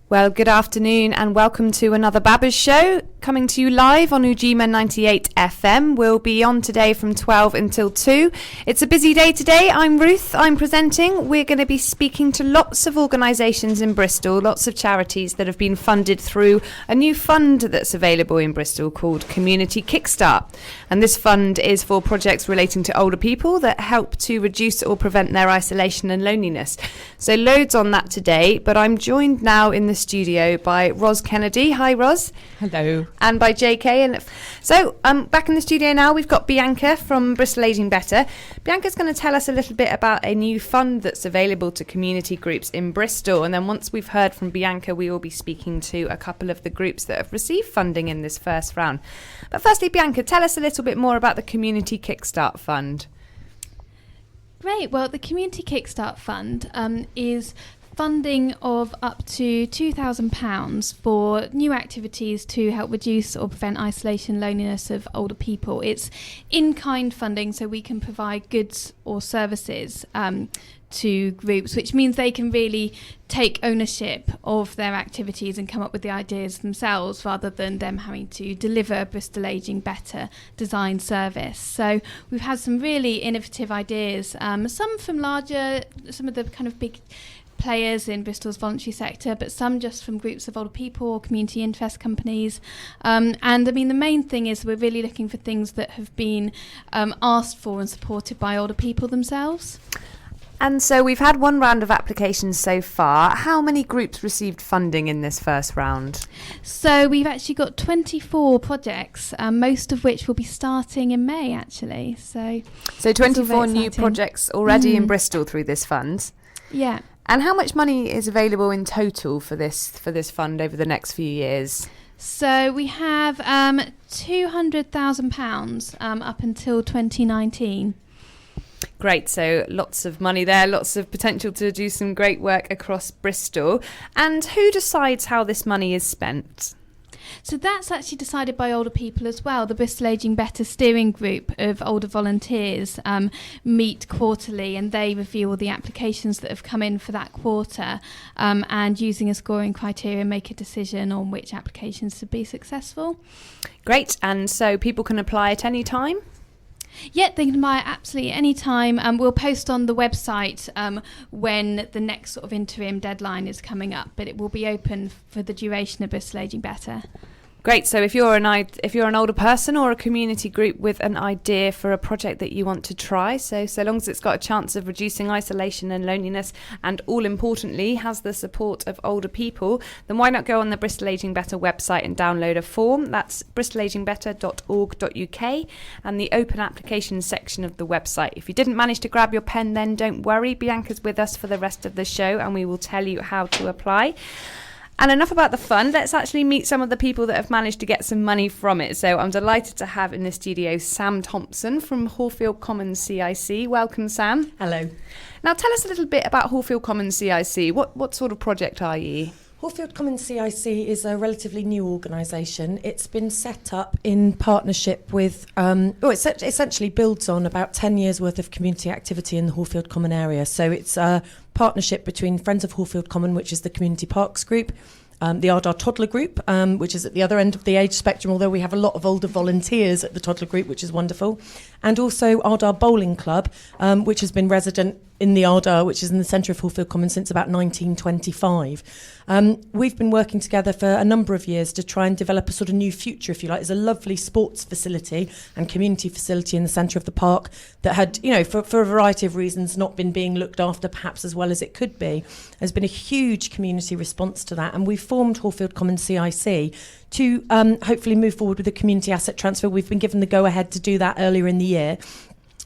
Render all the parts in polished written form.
Well, good afternoon and welcome to another Babbers Show, coming to you live on Ujima 98 FM. We'll be on today from 12 until 2. It's a busy day today. I'm Ruth, I'm presenting. We're going to be speaking to lots of organisations in Bristol, lots of charities that have been funded through a new fund that's available in Bristol called Community Kickstart. And this fund is for projects relating to older people that help to reduce or prevent their isolation and loneliness. So loads on that today, but I'm joined now in the studio by Ros Kennedy. Hi, Ros. Hello. And by JK. And so back in the studio now, we've got Bianca from Bristol Aging Better. Bianca's going to tell us a little bit about a new fund that's available to community groups in Bristol. And then once we've heard from Bianca, we will be speaking to a couple of the groups that have received funding in this first round. But firstly, Bianca, tell us a little bit more about the Community Kickstart Fund. Great. Well, the Community Kickstart Fund is funding of up to £2,000 for new activities to help reduce or prevent isolation and loneliness of older people. It's in-kind funding, so we can provide goods or services to groups, which means they can really take ownership of their activities and come up with the ideas themselves rather than them having to deliver a Bristol Aging Better design service. So we've had some really innovative ideas, some from some of the kind of big players in Bristol's voluntary sector, but some just from groups of older people or community interest companies. And I mean, the main thing is we're really looking for things that have been asked for and supported by older people themselves. And so we've had one round of applications so far. How many groups received funding in this first round? So we've actually got 24 projects, most of which will be starting in May, actually. So 24 new projects already in Bristol through this fund? Yeah. And how much money is available in total for this fund over the next few years? So we have £200,000 up until 2019. Great, so lots of money there, lots of potential to do some great work across Bristol. And who decides how this money is spent? So that's actually decided by older people as well. The Bristol Aging Better steering group of older volunteers meet quarterly, and they review all the applications that have come in for that quarter, and using a scoring criteria make a decision on which applications to be successful. Great, and so people can apply at any time? Yeah, they can buy it absolutely any time. We'll post on the website when the next sort of interim deadline is coming up, but it will be open for the duration of Bristol Aging Better. Great. So if you're an older person or a community group with an idea for a project that you want to try, so long as it's got a chance of reducing isolation and loneliness, and all importantly has the support of older people, then why not go on the Bristol Aging Better website and download a form? That's bristolagingbetter.org.uk and the open applications section of the website. If you didn't manage to grab your pen, then don't worry. Bianca's with us for the rest of the show and we will tell you how to apply. And enough about the fund, let's actually meet some of the people that have managed to get some money from it. So I'm delighted to have in the studio Sam Thompson from Hallfield Commons CIC. Welcome, Sam. Hello. Now tell us a little bit about Hallfield Commons CIC. What sort of project are you? Hallfield Commons CIC is a relatively new organisation. It's been set up in partnership with, it essentially builds on about 10 years worth of community activity in the Hallfield Common area. So it's a partnership between Friends of Hallfield Common, which is the Community Parks Group, the Ardar Toddler Group, which is at the other end of the age spectrum, although we have a lot of older volunteers at the Toddler Group, which is wonderful, and also Ardar Bowling Club, which has been resident in the Ardar, which is in the centre of Hallfield Common since about 1925. We've been working together for a number of years to try and develop a sort of new future, if you like. There's a lovely sports facility and community facility in the centre of the park that had, for a variety of reasons, not been being looked after perhaps as well as it could be. There's been a huge community response to that, and we've formed Hallfield Commons CIC to hopefully move forward with a community asset transfer. We've been given the go-ahead to do that earlier in the year,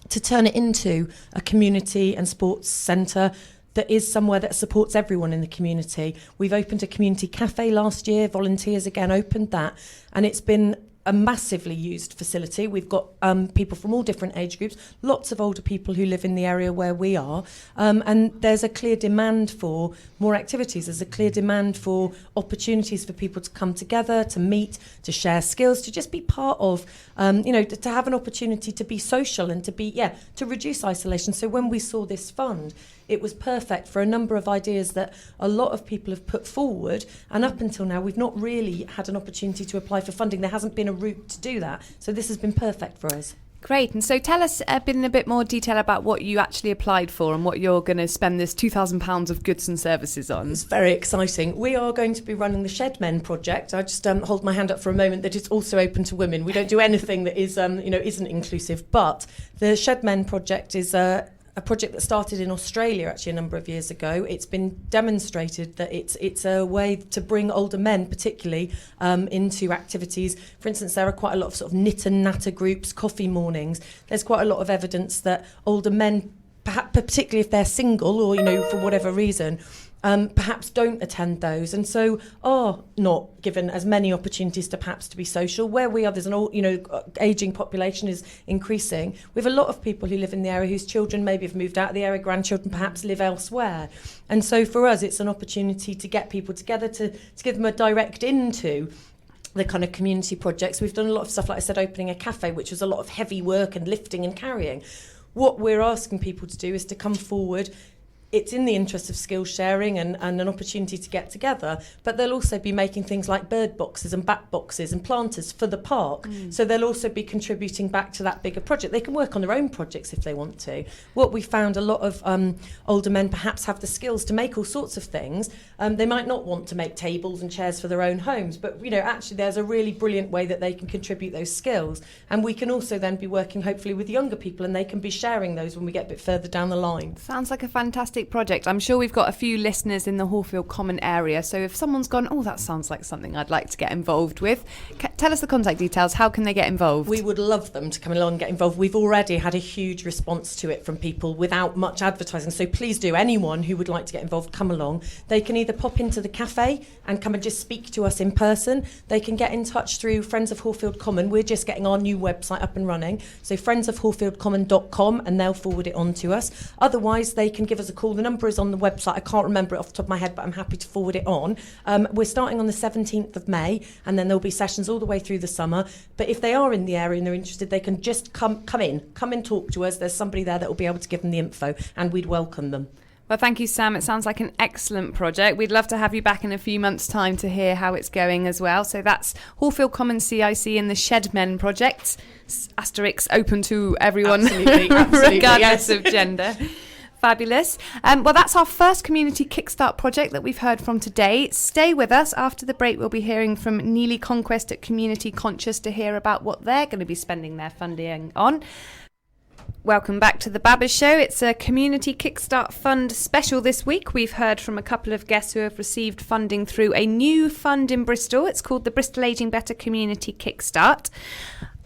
to turn it into a community and sports centre that is somewhere that supports everyone in the community. We've opened a community cafe last year. Volunteers again opened that, and it's been a massively used facility. We've got people from all different age groups, lots of older people who live in the area where we are, and there's a clear demand for more activities. There's a clear demand for opportunities for people to come together, to meet, to share skills, to just be part of, to have an opportunity to be social and to reduce isolation. So when we saw this fund, it was perfect for a number of ideas that a lot of people have put forward, and up until now we've not really had an opportunity to apply for funding. There hasn't been a route to do that, so this has been perfect for us. Great. And so tell us in a bit more detail about what you actually applied for and what you're going to spend this £2,000 of goods and services on. It's very exciting. We are going to be running the Shed Men project. I just hold my hand up for a moment that it's also open to women. We don't do anything that is isn't inclusive, but the Shed Men project is a project that started in Australia actually a number of years ago. It's been demonstrated that it's a way to bring older men particularly into activities. For instance, there are quite a lot of sort of knit and natter groups, coffee mornings. There's quite a lot of evidence that older men, perhaps particularly if they're single or for whatever reason, perhaps don't attend those, and so are not given as many opportunities to perhaps to be social. Where we are, there's an ageing population is increasing. We have a lot of people who live in the area whose children maybe have moved out of the area, grandchildren perhaps live elsewhere, and so for us it's an opportunity to get people together, to give them a direct into the kind of community projects. We've done a lot of stuff, like I said, opening a cafe, which was a lot of heavy work and lifting and carrying. What we're asking people to do is to come forward. It's in the interest of skill sharing and an opportunity to get together, but they'll also be making things like bird boxes and bat boxes and planters for the park. So they'll also be contributing back to that bigger project. They can work on their own projects if they want to. What we found, a lot of older men perhaps have the skills to make all sorts of things. They might not want to make tables and chairs for their own homes, but actually there's a really brilliant way that they can contribute those skills. And we can also then be working hopefully with younger people, and they can be sharing those when we get a bit further down the line. Sounds like a fantastic project. I'm sure we've got a few listeners in the Hallfield Common area, so if someone's gone, that sounds like something I'd like to get involved with, tell us the contact details. How can they get involved? We would love them to come along and get involved. We've already had a huge response to it from people without much advertising, so please do. Anyone who would like to get involved, come along. They can either pop into the cafe and come and just speak to us in person. They can get in touch through Friends of Hallfield Common. We're just getting our new website up and running, so friendsofhallfieldcommon.com, and they'll forward it on to us. Otherwise, they can give us a call. The number is on the website. I can't remember it off the top of my head, but I'm happy to forward it on. We're starting on the 17th of May, and then there'll be sessions all the way through the summer. But if they are in the area and they're interested, they can just come and talk to us. There's somebody there that will be able to give them the info, and we'd welcome them. Well, thank you, Sam. It sounds like an excellent project. We'd love to have you back in a few months' time to hear how it's going as well. So that's Hallfield Common CIC and the Shed Men project. Asterisk open to everyone, absolutely, regardless of gender. Fabulous. Well, that's our first community kickstart project that we've heard from today. Stay with us. After the break, we'll be hearing from Neely Conquest at Community Conscious to hear about what they're going to be spending their funding on. Welcome back to the Babbers Show. It's a Community Kickstart Fund special this week. We've heard from a couple of guests who have received funding through a new fund in Bristol. It's called the Bristol Ageing Better Community Kickstart.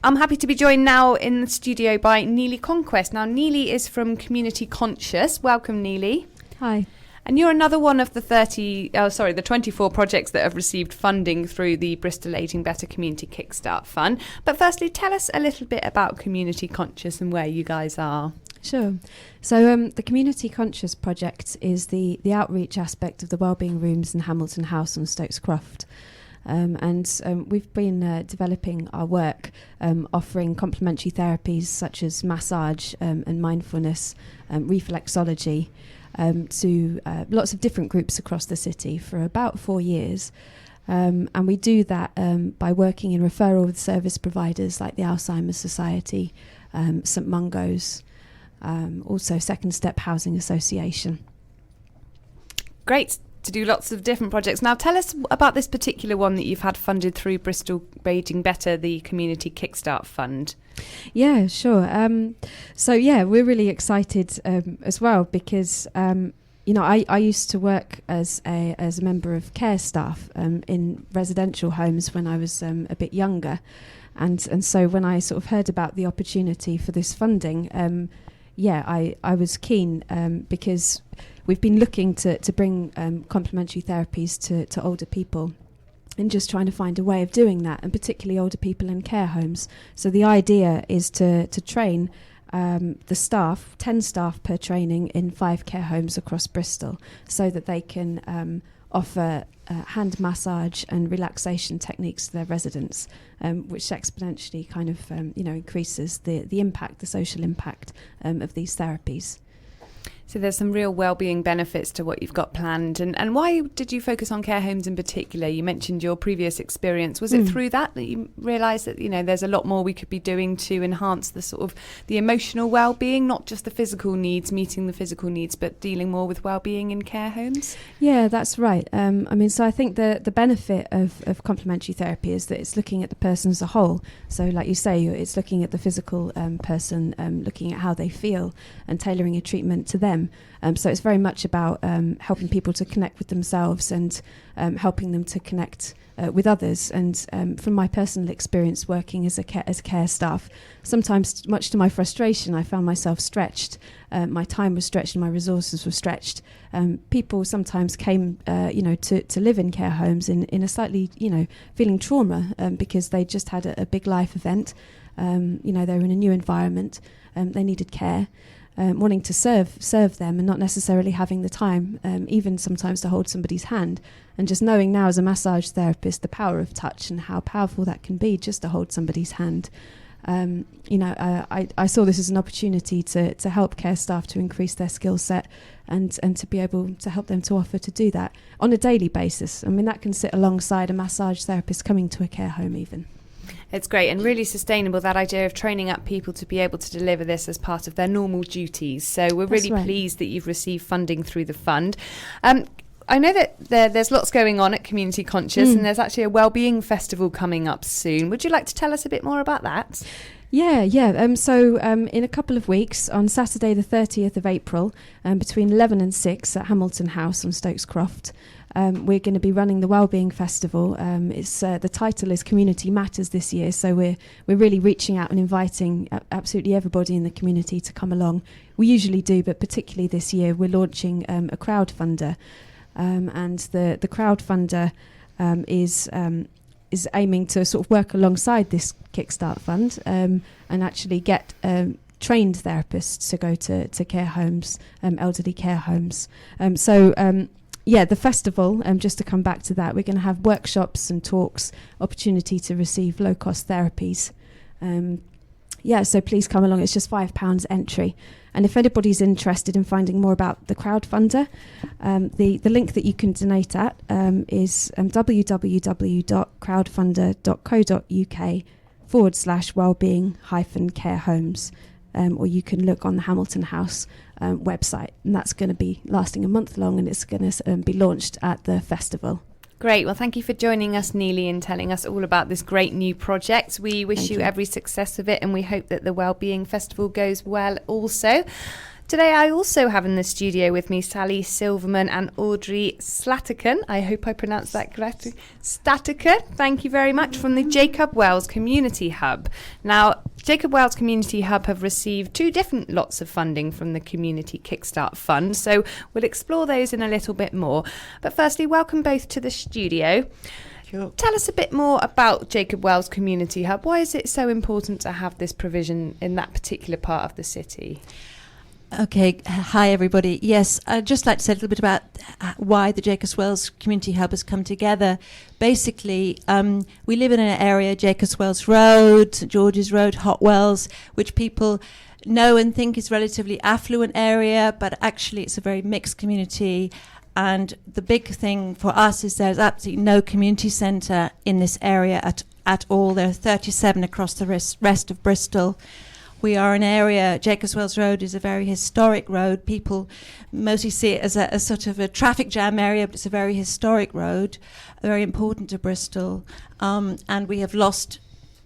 I'm happy to be joined now in the studio by Neely Conquest. Now, Neely is from Community Conscious. Welcome, Neely. Hi. And you're another one of the 24 projects that have received funding through the Bristol Ageing Better Community Kickstart Fund. But firstly, tell us a little bit about Community Conscious and where you guys are. Sure. So the Community Conscious project is the outreach aspect of the Wellbeing Rooms in Hamilton House on Stokes Croft. And we've been developing our work, offering complementary therapies such as massage and mindfulness, reflexology, to lots of different groups across the city for about 4 years. And we do that by working in referral with service providers like the Alzheimer's Society, St Mungo's, also Second Step Housing Association. Great to do lots of different projects. Now tell us about this particular one that you've had funded through Bristol Ageing Better, the Community Kickstart Fund. Yeah, sure. We're really excited as well because I used to work as a member of care staff in residential homes when I was a bit younger, and so when I sort of heard about the opportunity for this funding, I was keen because we've been looking to bring complementary therapies to older people. and just trying to find a way of doing that, and particularly older people in care homes. So the idea is to train the staff, 10 staff per training in 5 care homes across Bristol, so that they can offer hand massage and relaxation techniques to their residents, which exponentially kind of increases the impact, the social impact of these therapies. So there's some real well-being benefits to what you've got planned. And why did you focus on care homes in particular? You mentioned your previous experience. Was it through that you realised that, there's a lot more we could be doing to enhance the sort of the emotional well-being, not just the physical needs, meeting the physical needs, but dealing more with well-being in care homes? Yeah, that's right. So I think the benefit of complementary therapy is that it's looking at the person as a whole. So like you say, it's looking at the physical person, looking at how they feel and tailoring a treatment to them. So it's very much about helping people to connect with themselves and helping them to connect with others. And from my personal experience working as care staff, sometimes much to my frustration, I found myself stretched. My time was stretched and my resources were stretched. People sometimes came, to live in care homes in a slightly, feeling trauma because they just had a big life event. They were in a new environment. They needed care. Wanting to serve them and not necessarily having the time, even sometimes to hold somebody's hand, and just knowing now as a massage therapist the power of touch and how powerful that can be just to hold somebody's hand. I saw this as an opportunity to help care staff to increase their skill set and to be able to help them to offer to do that on a daily basis. I mean, that can sit alongside a massage therapist coming to a care home even. It's great and really sustainable, that idea of training up people to be able to deliver this as part of their normal duties. So we're really pleased that you've received funding through the fund. I know that there's lots going on at Community Conscious and there's actually a Wellbeing Festival coming up soon. Would you like to tell us a bit more about that? Yeah. So in a couple of weeks, on Saturday the 30th of April, between 11 and 6 at Hamilton House on Stokes Croft, we're going to be running the Wellbeing Festival. It's the title is Community Matters this year, so we're really reaching out and inviting absolutely everybody in the community to come along. We usually do, but particularly this year we're launching a crowdfunder, and the crowdfunder is aiming to sort of work alongside this Kickstart Fund and actually get trained therapists to go to care homes, elderly care homes. The festival, just to come back to that, we're going to have workshops and talks, opportunity to receive low-cost therapies. So please come along. It's just £5 entry. And if anybody's interested in finding more about the crowdfunder, the link that you can donate at is www.crowdfunder.co.uk/wellbeing-care homes. Or you can look on the Hamilton House website, and that's going to be lasting a month long, and it's going to be launched at the festival. Great. Well, thank you for joining us, Neely, and telling us all about this great new project. We wish you every success of it, and we hope that the Wellbeing Festival goes well also. Today I also have in the studio with me Sally Silverman and Audrey Slatican. I hope I pronounced that correctly. Statican, thank you very much, from the Jacob Wells Community Hub. Now, Jacob Wells Community Hub have received 2 different lots of funding from the Community Kickstart Fund, so we'll explore those in a little bit more. But firstly, welcome both to the studio. Sure. Tell us a bit more about Jacob Wells Community Hub. Why is it so important to have this provision in that particular part of the city? Okay, hi everybody. Yes, I'd just like to say a little bit about why the Jacobs Wells Community Hub has come together. Basically, we live in an area, Jacobs Wells Road, St George's Road, Hot Wells, which people know and think is a relatively affluent area, but actually it's a very mixed community. And the big thing for us is there's absolutely no community centre in this area at all. There are 37 across the rest of Bristol. We are an area, Jacobs Wells Road is a very historic road. People mostly see it as a sort of a traffic jam area, but it's a very historic road, very important to Bristol. And we have lost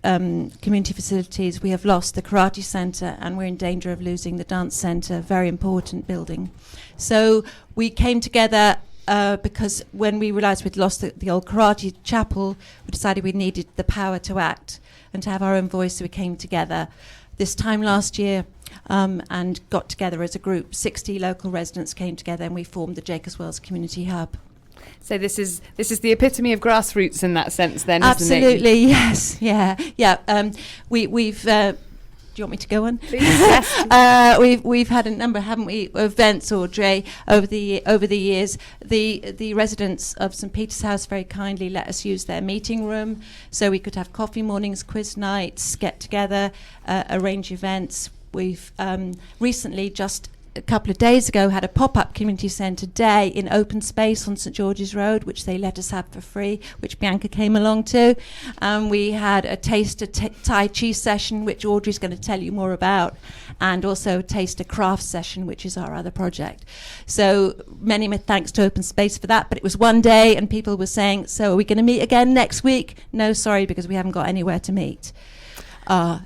community facilities. We have lost the karate centre, and we're in danger of losing the dance centre, very important building. So we came together because when we realised we'd lost the old karate chapel, we decided we needed the power to act and to have our own voice, so we came together this time last year and got together as a group. 60 local residents came together and we formed the Jacobs Wells Community Hub. So this is the epitome of grassroots in that sense, then, Absolutely, isn't it? yes, yeah. We've. Do you want me to go on? Please, yes. We've had a number, haven't we, events, Audrey, over the years. The residents of St Peter's House very kindly let us use their meeting room, so we could have coffee mornings, quiz nights, get together, arrange events. We've recently, just a couple of days ago, had a pop-up community centre day in open space on St George's Road, which they let us have for free, which Bianca came along to. We had a taster Tai Chi session, which Audrey's going to tell you more about, and also a taster craft session, which is our other project. So many thanks to Open Space for that, but it was one day and people were saying, so are we going to meet again next week? No, sorry, because we haven't got anywhere to meet.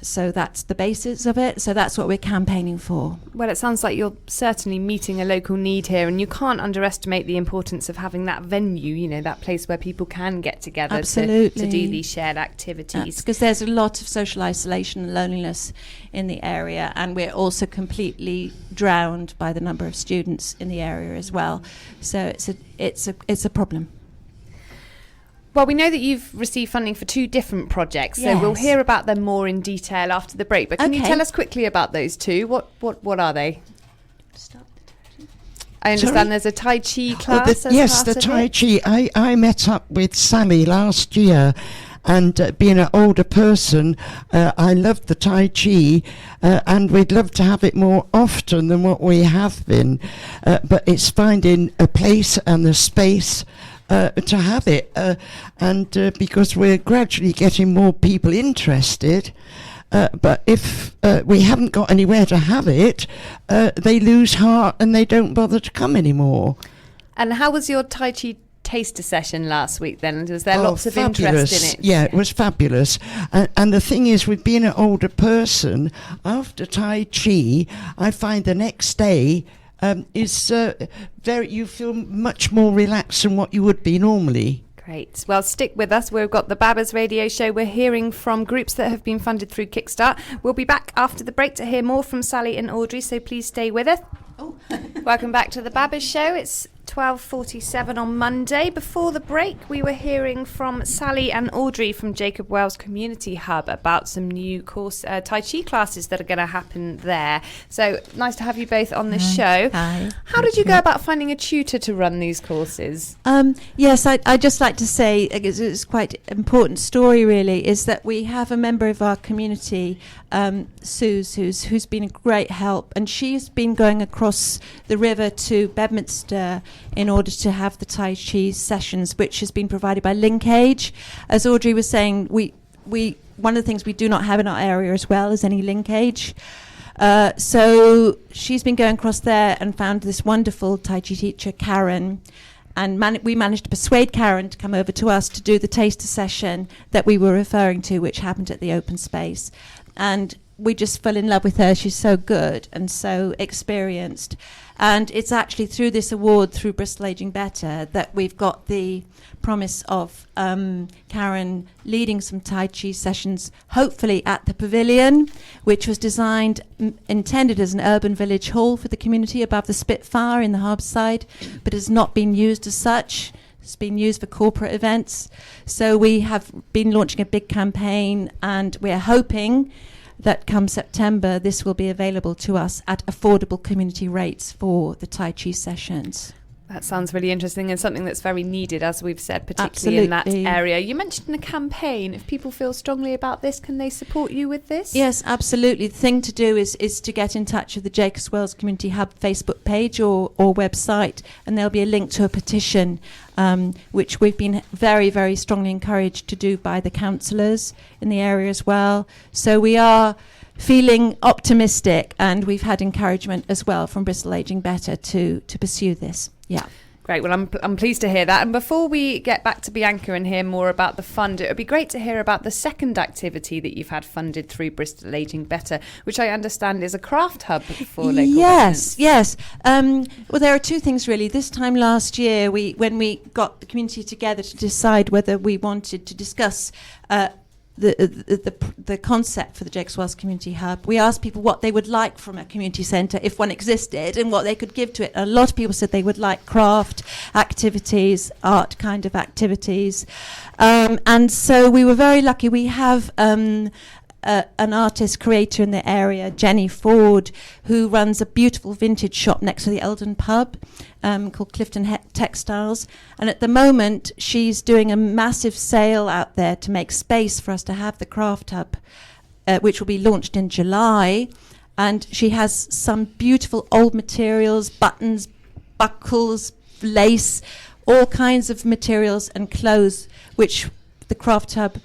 So that's the basis of it. So that's what we're campaigning for. Well, it sounds like you're certainly meeting a local need here, and you can't underestimate the importance of having that venue, you know, that place where people can get together to do these shared activities. Because there's a lot of social isolation and loneliness in the area, and we're also completely drowned by the number of students in the area as well. So it's a problem. Well, we know that you've received funding for 2 different projects, so we'll hear about them more in detail after the break. But can you tell us quickly about those 2? What are they? I understand there's a Tai Chi class. Yes, the Tai Chi. I met up with Sally last year, and being an older person, I love the Tai Chi, and we'd love to have it more often than what we have been. But it's finding a place and the space to have it, and because we're gradually getting more people interested, but if we haven't got anywhere to have it, they lose heart and they don't bother to come anymore. And how was your Tai Chi taster session last week then? Was there lots of fabulous interest in it? Yeah, it was fabulous. And the thing is, with being an older person, after Tai Chi, I find the next day you feel much more relaxed than what you would be normally. Great. Well, stick with us. We've got the Babbers Radio Show. We're hearing from groups that have been funded through Kickstart. We'll be back after the break to hear more from Sally and Audrey, so please stay with us. Welcome back to the Babbers Show. It's 12:47 on Monday. Before the break, we were hearing from Sally and Audrey from Jacob Wells Community Hub about some new Tai Chi classes that are going to happen there. So nice to have you both on the show. Hi. How did you go about finding a tutor to run these courses? Yes, I'd just like to say, it's quite an important story really, is that we have a member of our community, Suze, who's been a great help, and she's been going across the river to Bedminster in order to have the Tai Chi sessions, which has been provided by Linkage. As Audrey was saying, we one of the things we do not have in our area as well is any linkage. So she's been going across there and found this wonderful Tai Chi teacher, Karen, and we managed to persuade Karen to come over to us to do the taster session that we were referring to, which happened at the open space. And we just fell in love with her. She's so good and so experienced. And it's actually through this award, through Bristol Aging Better, that we've got the promise of Karen leading some Tai Chi sessions, hopefully at the Pavilion, which was designed, intended as an urban village hall for the community above the Spitfire in the Harbourside, but has not been used as such. It's been used for corporate events. So we have been launching a big campaign, and we're hoping that come September this will be available to us at affordable community rates for the Tai Chi sessions. That sounds really interesting and something that's very needed, as we've said, particularly in that area. You mentioned a campaign. If people feel strongly about this, can they support you with this? Yes, absolutely. The thing to do is to get in touch with the Jacobs Wells Community Hub Facebook page or website, and there'll be a link to a petition, which we've been very, very strongly encouraged to do by the councillors in the area as well. So we are feeling optimistic, and we've had encouragement as well from Bristol Aging Better to pursue this. Yeah. Great. Well, I'm pleased to hear that. And before we get back to Bianca and hear more about the fund, it would be great to hear about the second activity that you've had funded through Bristol Aging Better, which I understand is a craft hub for local residents. Yes. Well, there are 2 things really. This time last year, when we got the community together to decide whether we wanted to discuss the concept for the Jacobs Wells Community Hub. We asked people what they would like from a community centre if one existed, and what they could give to it. A lot of people said they would like craft activities, art kind of activities, and so we were very lucky. We have an artist creator in the area, Jenny Ford, who runs a beautiful vintage shop next to the Eldon pub called Clifton Textiles. And at the moment, she's doing a massive sale out there to make space for us to have the craft hub, which will be launched in July. And she has some beautiful old materials, buttons, buckles, lace, all kinds of materials and clothes, which the craft hub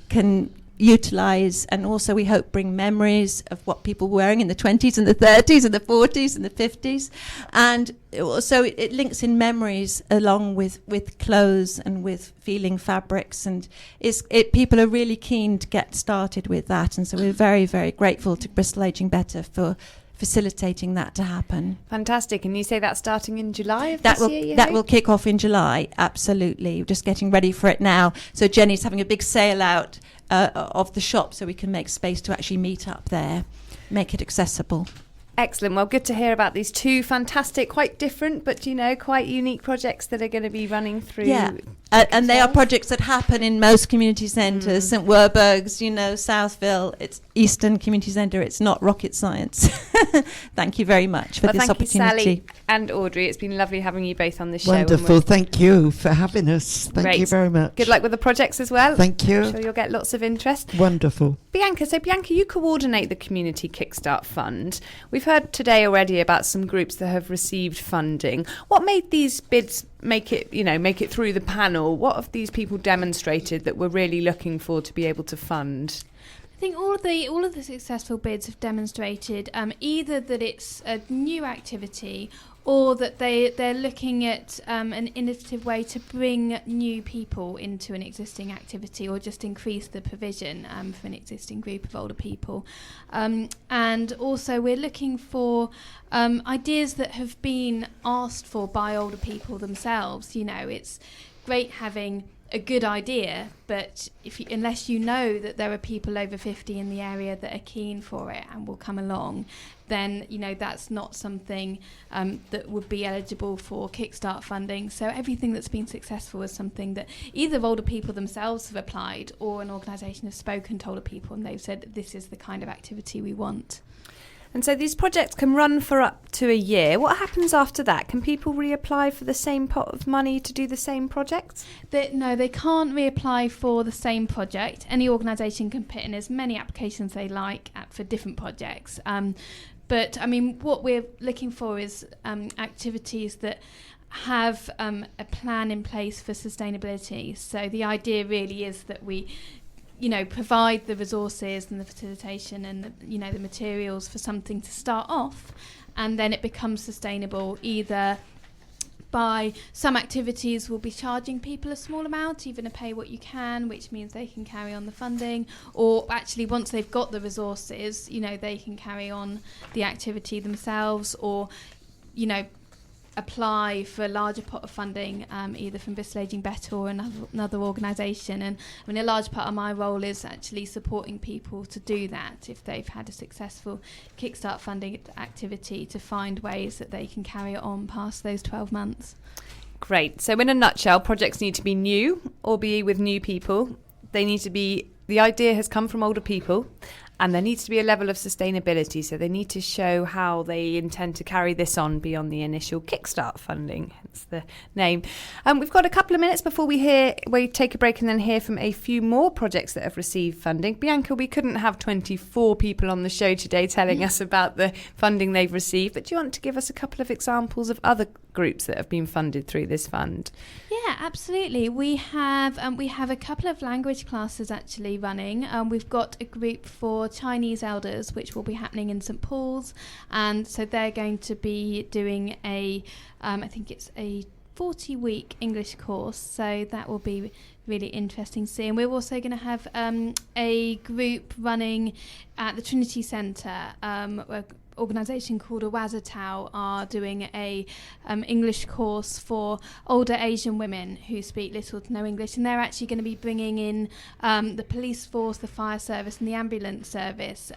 can utilize, and also we hope bring memories of what people were wearing in the 20s and the 30s and the 40s and the 50s, and also it links in memories along with clothes and with feeling fabrics, and people are really keen to get started with that, and so we're very, very grateful to Bristol Aging Better for facilitating that to happen. Fantastic. And you say that's starting in July of this year? That will kick off in July, absolutely. We're just getting ready for it now. So Jenny's having a big sale out of the shop so we can make space to actually meet up there, make it accessible. Excellent. Well, good to hear about these two fantastic, quite different, but, quite unique projects that are going to be running through. Yeah, and they are projects that happen in most community centres, St Werburgh's, Southville, it's Eastern Community Centre, it's not rocket science. Thank you very much for this opportunity. Thank you, Sally and Audrey. It's been lovely having you both on the show. Wonderful. Thank you for having us. Thank you very much. Good luck with the projects as well. Thank you. I'm sure you'll get lots of interest. Wonderful. Bianca, you coordinate the Community Kickstart Fund. We've heard today already about some groups that have received funding. What made these bids make it through the panel? What have these people demonstrated that we're really looking for to be able to fund? I think all of the successful bids have demonstrated either that it's a new activity, or that they're looking at an innovative way to bring new people into an existing activity, or just increase the provision for an existing group of older people. And also we're looking for ideas that have been asked for by older people themselves. It's great having a good idea, but unless you know that there are people over 50 in the area that are keen for it and will come along, then that's not something that would be eligible for Kickstart funding. So everything that's been successful is something that either older people themselves have applied, or an organisation has spoken to older people and they've said this is the kind of activity we want. And so these projects can run for up to a year. What happens after that? Can people reapply for the same pot of money to do the same projects? No, they can't reapply for the same project. Any organisation can put in as many applications they like for different projects. But what we're looking for is activities that have a plan in place for sustainability. So the idea really is that we provide the resources and the facilitation and the materials for something to start off, and then it becomes sustainable either by some activities will be charging people a small amount, even a pay what you can, which means they can carry on the funding, or actually once they've got the resources, they can carry on the activity themselves, or apply for a larger pot of funding, either from Bristol Aging Better or another organisation. And a large part of my role is actually supporting people to do that if they've had a successful Kickstart funding activity, to find ways that they can carry it on past those 12 months. Great. So in a nutshell, projects need to be new or be with new people. The idea has come from older people, and there needs to be a level of sustainability, so they need to show how they intend to carry this on beyond the initial Kickstart funding, hence the name. We've got a couple of minutes before we take a break and then hear from a few more projects that have received funding. Bianca, we couldn't have 24 people on the show today telling us about the funding they've received, but do you want to give us a couple of examples of other groups that have been funded through this fund? Yeah, absolutely. We have a couple of language classes actually running. We've got a group for Chinese elders, which will be happening in St Paul's, and so they're going to be doing I think it's a 40-week English course, so that will be really interesting to see. And we're also going to have a group running at the Trinity Centre, organisation called Awazatau are doing a English course for older Asian women who speak little to no English, and they're actually going to be bringing in the police force, the fire service and the ambulance service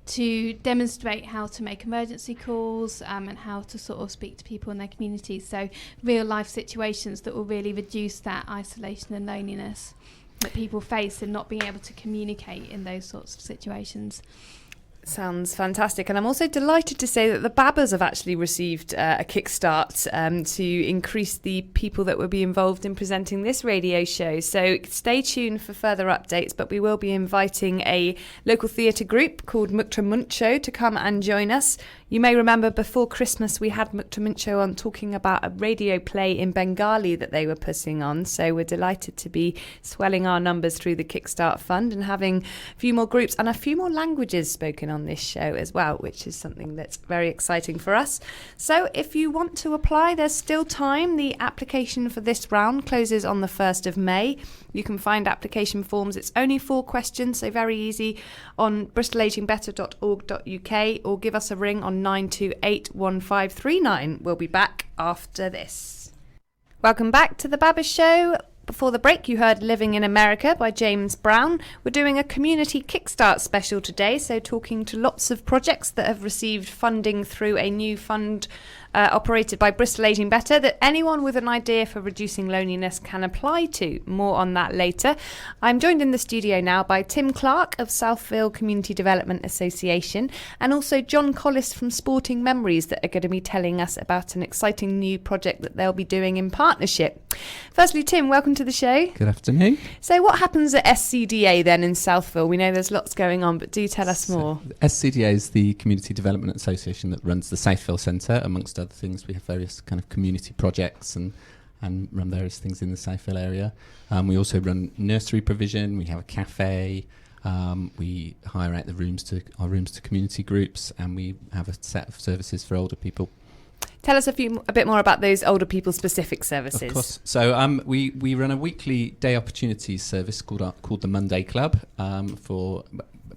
to demonstrate how to make emergency calls and how to sort of speak to people in their communities. So real life situations that will really reduce that isolation and loneliness that people face in not being able to communicate in those sorts of situations. Sounds fantastic. And I'm also delighted to say that the Babbers have actually received a kickstart to increase the people that will be involved in presenting this radio show. So stay tuned for further updates, but we will be inviting a local theatre group called Mukta Muncho to come and join us. You may remember before Christmas we had Mukta Muncho on talking about a radio play in Bengali that they were putting on. So we're delighted to be swelling our numbers through the Kickstart Fund and having a few more groups and a few more languages spoken on this show as well, which is something that's very exciting for us. So if you want to apply, there's still time. The application for this round closes on the 1st of May. You can find application forms. It's only 4 questions, so very easy, on bristolagingbetter.org.uk, or give us a ring on 928 1539. We'll be back after this. Welcome back to the Babbers Show. Before the break, you heard Living in America by James Brown. We're doing a community kickstart special today, so talking to lots of projects that have received funding through a new fund operated by Bristol Aging Better that anyone with an idea for reducing loneliness can apply to. More on that later. I'm joined in the studio now by Tim Clark of Southville Community Development Association and also John Collis from Sporting Memories that are going to be telling us about an exciting new project that they'll be doing in partnership. Firstly, Tim, welcome to the show. Good afternoon. So what happens at SCDA then in Southville? We know there's lots going on, but do tell us more. SCDA is the Community Development Association that runs the Southville Centre, amongst other things. We have various kind of community projects and run various things in the Southville area. We also run nursery provision. We have a cafe. We hire out our rooms to community groups, and we have a set of services for older people. Tell us a bit more about those older people specific services. Of course. So we run a weekly day opportunities service called the Monday Club for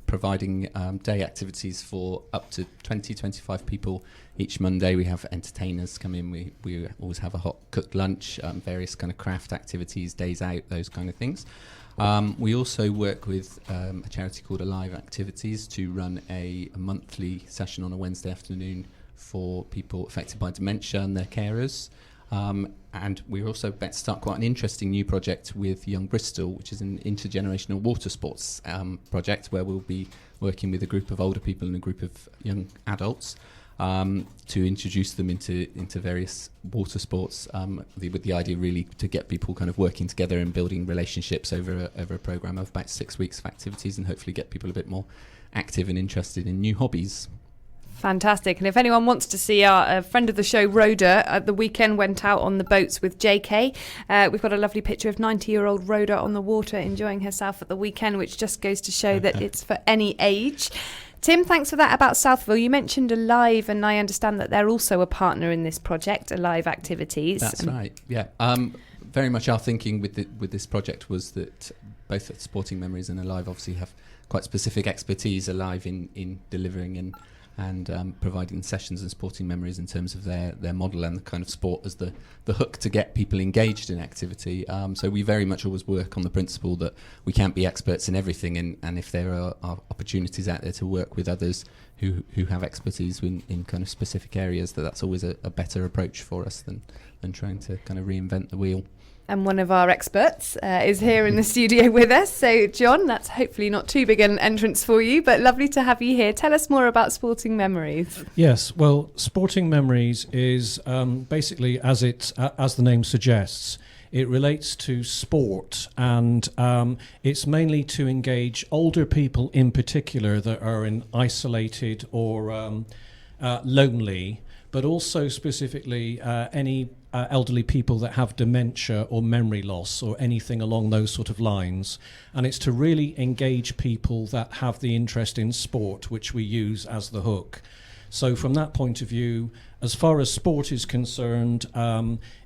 providing day activities for up to 20-25 people each Monday. We have entertainers come in. We always have a hot cooked lunch, various kind of craft activities, days out, those kind of things. We also work with a charity called Alive Activities to run a monthly session on a Wednesday afternoon for people affected by dementia and their carers. And we're also about to start quite an interesting new project with Young Bristol, which is an intergenerational water sports project where we'll be working with a group of older people and a group of young adults to introduce them into various water sports, with the idea really to get people kind of working together and building relationships over a programme of about 6 weeks of activities, and hopefully get people a bit more active and interested in new hobbies. Fantastic. And if anyone wants to see our friend of the show, Rhoda, at the weekend went out on the boats with JK. We've got a lovely picture of 90-year-old Rhoda on the water enjoying herself at the weekend, which just goes to show that it's for any age. Tim, thanks for that about Southville. You mentioned Alive, and I understand that they're also a partner in this project, Alive Activities. That's right, yeah. Very much our thinking with this project was that both at Sporting Memories and Alive obviously have quite specific expertise. Alive in delivering and providing sessions and Sporting Memories in terms of their model and the kind of sport as the hook to get people engaged in activity. So we very much always work on the principle that we can't be experts in everything, and if there are opportunities out there to work with others who have expertise in kind of specific areas, that's always a better approach for us than trying to kind of reinvent the wheel. And one of our experts is here in the studio with us. So, John, that's hopefully not too big an entrance for you, but lovely to have you here. Tell us more about Sporting Memories. Yes, well, Sporting Memories is basically, as the name suggests, it relates to sport, and it's mainly to engage older people in particular that are isolated or lonely, but also specifically any elderly people that have dementia or memory loss or anything along those sort of lines. And it's to really engage people that have the interest in sport, which we use as the hook. So from that point of view, as far as sport is concerned,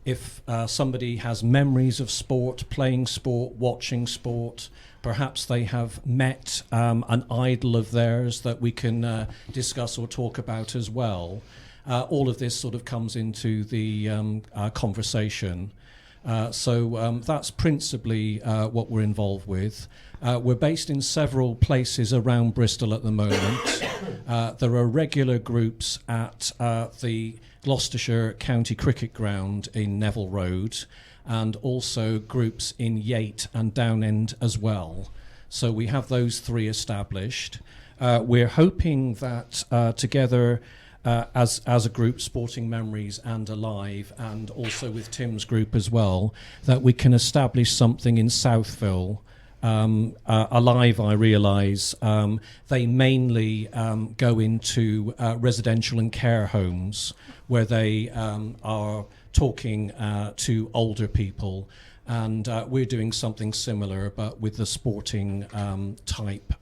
if somebody has memories of sport, playing sport, watching sport, perhaps they have met an idol of theirs that we can discuss or talk about as well. All of this sort of comes into the conversation. So that's principally what we're involved with. We're based in several places around Bristol at the moment. There are regular groups at the Gloucestershire County Cricket Ground in Neville Road, and also groups in Yate and Downend as well. So we have those three established. We're hoping that together as a group, Sporting Memories and Alive, and also with Tim's group as well, that we can establish something in Southville. Alive, I realise, they mainly go into residential and care homes where they are talking to older people, and we're doing something similar but with the sporting type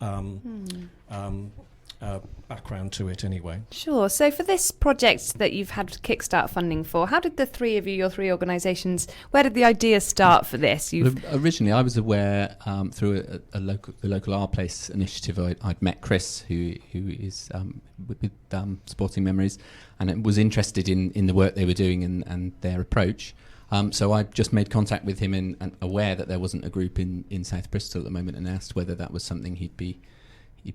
background to it anyway. Sure. So for this project that you've had Kickstart funding for, how did the three of you, your three organisations, where did the idea start for this? Originally, I was aware through the local Our Place initiative. I'd met Chris, who is with Sporting Memories, and was interested in the work they were doing and their approach. So I just made contact with him and aware that there wasn't a group in South Bristol at the moment, and asked whether that was something he'd be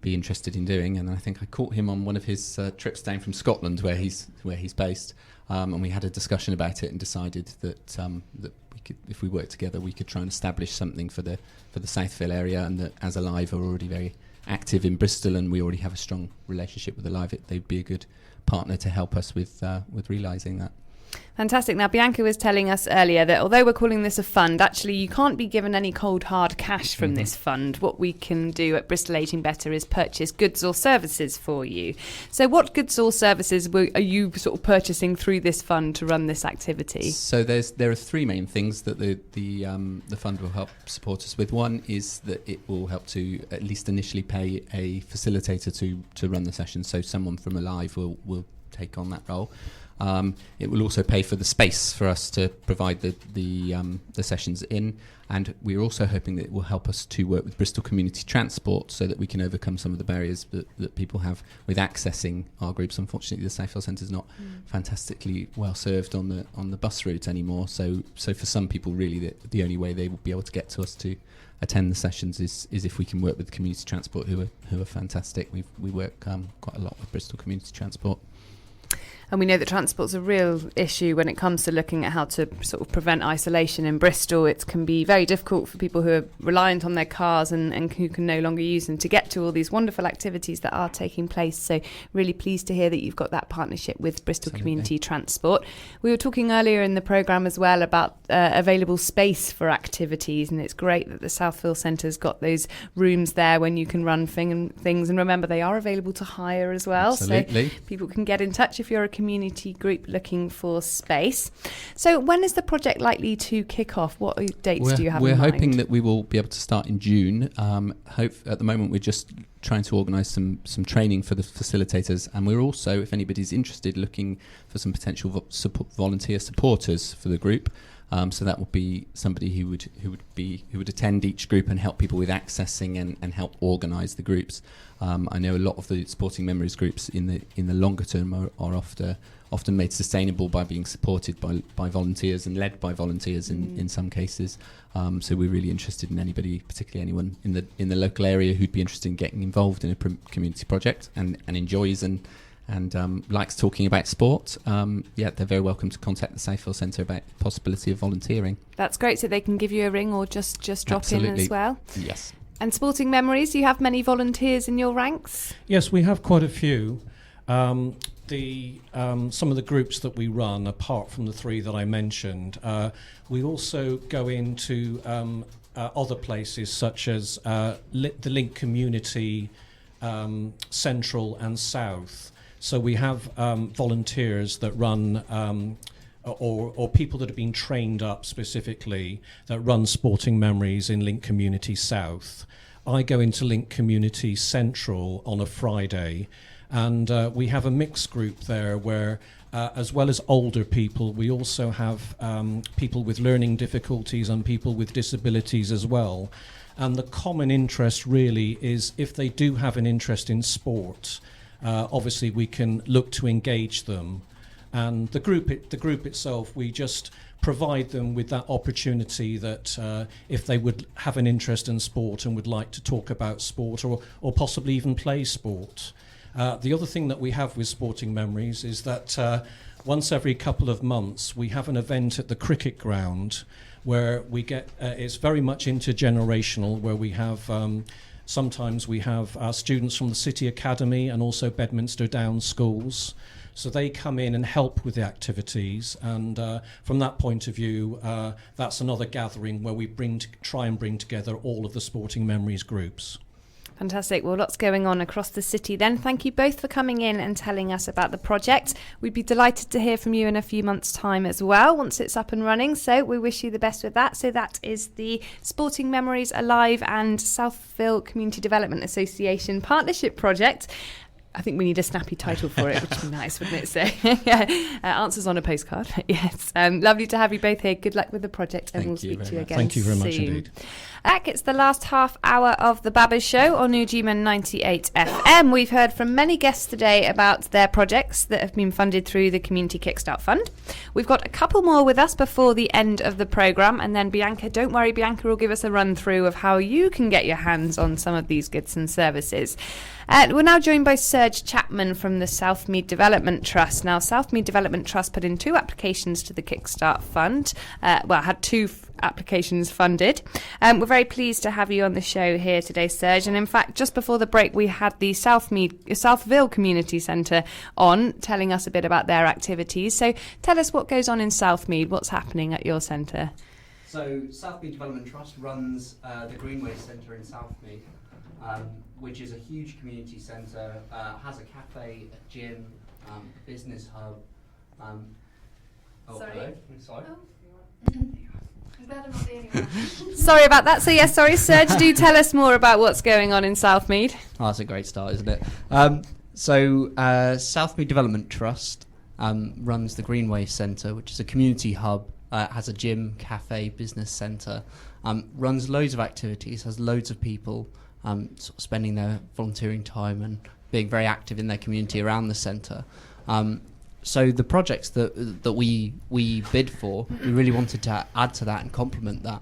interested in doing. And I think I caught him on one of his trips down from Scotland, where he's based, and we had a discussion about it and decided that that we could, if we worked together, we could try and establish something for the Southville area, and that as Alive are already very active in Bristol and we already have a strong relationship with Alive, they'd be a good partner to help us with realising that. Fantastic. Now, Bianca was telling us earlier that although we're calling this a fund, actually you can't be given any cold hard cash from this fund. What we can do at Bristol Aging Better is purchase goods or services for you. So what goods or services are you sort of purchasing through this fund to run this activity? So there are three main things that the fund will help support us with. One is that it will help to at least initially pay a facilitator to run the session. So someone from Alive will take on that role. It will also pay for the space for us to provide the sessions in, and we're also hoping that it will help us to work with Bristol Community Transport so that we can overcome some of the barriers that people have with accessing our groups. Unfortunately, the Southville Centre is not fantastically well served on the bus route anymore. So for some people, really, the only way they will be able to get to us to attend the sessions is if we can work with Community Transport, who are fantastic. We work quite a lot with Bristol Community Transport. And we know that transport's a real issue when it comes to looking at how to sort of prevent isolation in Bristol. It can be very difficult for people who are reliant on their cars and who can no longer use them to get to all these wonderful activities that are taking place. So really pleased to hear that you've got that partnership with Bristol Community Transport. We were talking earlier in the programme as well about available space for activities, and it's great that the Southville Centre's got those rooms there when you can run things. And remember, they are available to hire as well. Absolutely. So people can get in touch if you're a community group looking for space. So when is the project likely to kick off? What dates do you have in mind? We're hoping that we will be able to start in June. At the moment, we're just trying to organise some training for the facilitators, and we're also, if anybody's interested, looking for some potential volunteer supporters for the group. So that would be somebody who would attend each group and help people with accessing and help organise the groups. I know a lot of the Sporting Memories groups in the longer term are often made sustainable by being supported by volunteers and led by volunteers in some cases. So we're really interested in anybody, particularly anyone in the local area who'd be interested in getting involved in a community project and enjoys and likes talking about sport. They're very welcome to contact the Southville Centre about the possibility of volunteering. That's great. So they can give you a ring or just drop Absolutely. in as well. Yes. And Sporting Memories, do you have many volunteers in your ranks? Yes, we have quite a few. Some of the groups that we run, apart from the three that I mentioned, we also go into other places such as the Link Community Central and South. So we have volunteers that run or people that have been trained up specifically that run Sporting Memories in Link Community South. I go into Link Community Central on a Friday, And we have a mixed group there where, as well as older people, we also have people with learning difficulties and people with disabilities as well. And the common interest really is if they do have an interest in sport, obviously we can look to engage them. And the group itself, we just provide them with that opportunity that if they would have an interest in sport and would like to talk about sport or possibly even play sport. The other thing that we have with Sporting Memories is that once every couple of months we have an event at the cricket ground where we get, it's very much intergenerational, where we have, sometimes we have our students from the City Academy and also Bedminster Downs schools. So they come in and help with the activities, and from that point of view, that's another gathering where we try and bring together all of the Sporting Memories groups. Fantastic. Well, lots going on across the city then. Thank you both for coming in and telling us about the project. We'd be delighted to hear from you in a few months' time as well, once it's up and running. So we wish you the best with that. So that is the Sporting Memories Alive and Southville Community Development Association Partnership Project. I think we need a snappy title for it, which would be nice, wouldn't it? So, answers on a postcard. Yes. Lovely to have you both here. Good luck with the project, and we'll speak to you again soon. Thank you very much indeed. It's the last half hour of the Babbers Show on Ujima 98 FM. We've heard from many guests today about their projects that have been funded through the Community Kickstart Fund. We've got a couple more with us before the end of the programme, and then Bianca, don't worry, Bianca will give us a run through of how you can get your hands on some of these goods and services. We're now joined by Serge Chapman from the Southmead Development Trust. Now, Southmead Development Trust put in 2 applications to the Kickstart Fund. Had 2 applications funded. We're very pleased to have you on the show here today, Serge. And in fact, just before the break, we had the Southville Community Centre on, telling us a bit about their activities. So tell us what goes on in Southmead. What's happening at your centre? So Southmead Development Trust runs the Greenway Centre in Southmead, which is a huge community centre, has a cafe, a gym, business hub. Sorry. Hello. Sorry. I'm glad I'm not the only one. Sorry about that. So yes, sorry, Serge, do tell us more about what's going on in Southmead. Oh, that's a great start, isn't it? Southmead Development Trust runs the Greenway Centre, which is a community hub, has a gym, cafe, business centre, runs loads of activities, has loads of people sort of spending their volunteering time and being very active in their community around the centre. So the projects that we bid for, we really wanted to add to that and complement that.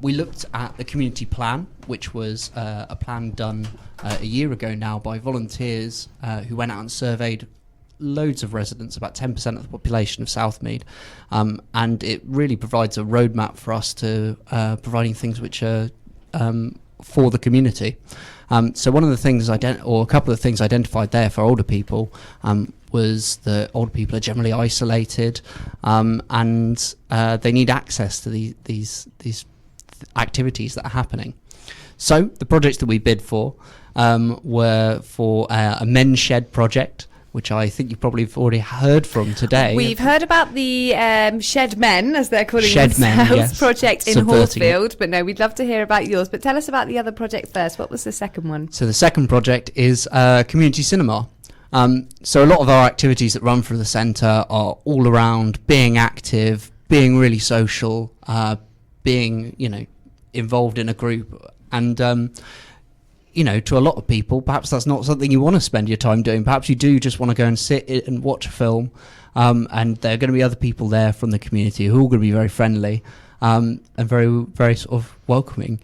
We looked at the community plan, which was a plan done a year ago now by volunteers who went out and surveyed loads of residents, about 10% of the population of Southmead, and it really provides a roadmap for us to providing things which are for the community. So one of the things a couple of things identified there for older people was that older people are generally isolated, and they need access to these activities that are happening. So the projects that we bid for were for a men's shed project, which I think you probably have already heard from today. We've heard about the Shed Men, as they're calling Shed themselves, Men, yes. project in Subverting Hallfield. But no, we'd love to hear about yours. But tell us about the other project first. What was the second one? So the second project is community cinema. So a lot of our activities that run through the centre are all around being active, being really social, being involved in a group, and to a lot of people, perhaps that's not something you want to spend your time doing. Perhaps you do just want to go and sit and watch a film, and there are going to be other people there from the community who are all going to be very friendly and very, very sort of welcoming.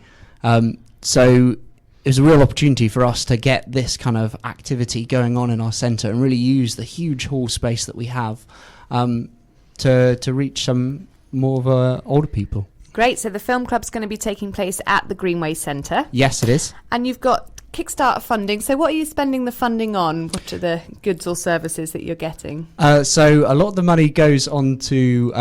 So it was a real opportunity for us to get this kind of activity going on in our centre and really use the huge hall space that we have to reach some more of older people. Great. So the film club's going to be taking place at the Greenway Centre. Yes, it is. And you've got Kickstarter funding. So what are you spending the funding on? What are the goods or services that you're getting? So a lot of the money goes on to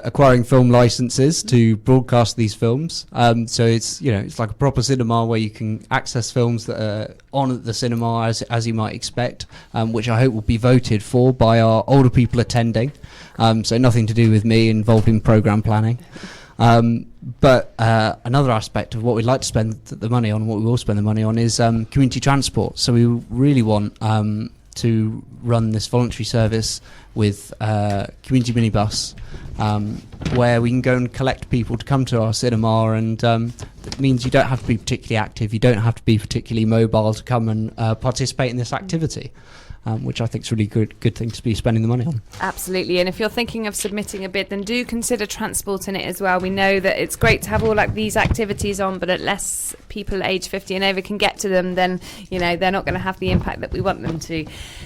acquiring film licenses to broadcast these films. So it's like a proper cinema where you can access films that are on at the cinema as you might expect, which I hope will be voted for by our older people attending. So nothing to do with me, involved in programme planning. But another aspect of what we'd like to spend the money on, what we will spend the money on, is community transport. So we really want to run this voluntary service with community minibus, where we can go and collect people to come to our cinema, and it means you don't have to be particularly active, you don't have to be particularly mobile to come and participate in this activity. Which I think is a really good thing to be spending the money on. Absolutely, and if you're thinking of submitting a bid, then do consider transporting it as well. We know that it's great to have all like these activities on, but unless people age 50 and over can get to them, then they're not going to have the impact that we want them to.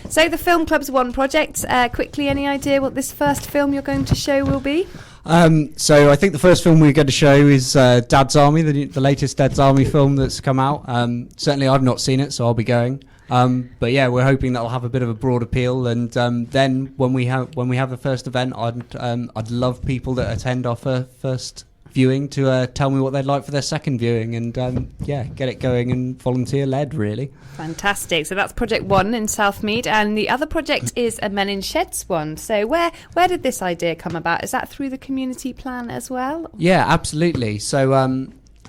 So the Film Club's one project. Quickly, any idea what this first film you're going to show will be? So I think the first film we're going to show is Dad's Army, the latest Dad's Army film that's come out. Certainly I've not seen it, so I'll be going. But yeah, we're hoping that'll have a bit of a broad appeal, and then when we have the first event, I'd love people that attend our first viewing to tell me what they'd like for their second viewing, and get it going and volunteer led really. Fantastic. So that's project 1 in Southmead, and the other project is a Men in Sheds one. So where did this idea come about? Is that through the community plan as well? Yeah, absolutely. So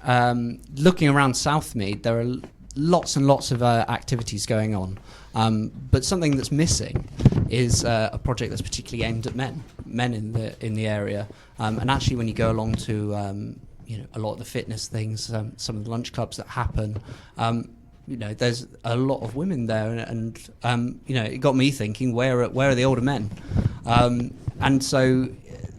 looking around Southmead, there are lots and lots of activities going on, but something that's missing is a project that's particularly aimed at men in the area. And actually, when you go along to a lot of the fitness things, some of the lunch clubs that happen, there's a lot of women there, and it got me thinking, where are the older men? And so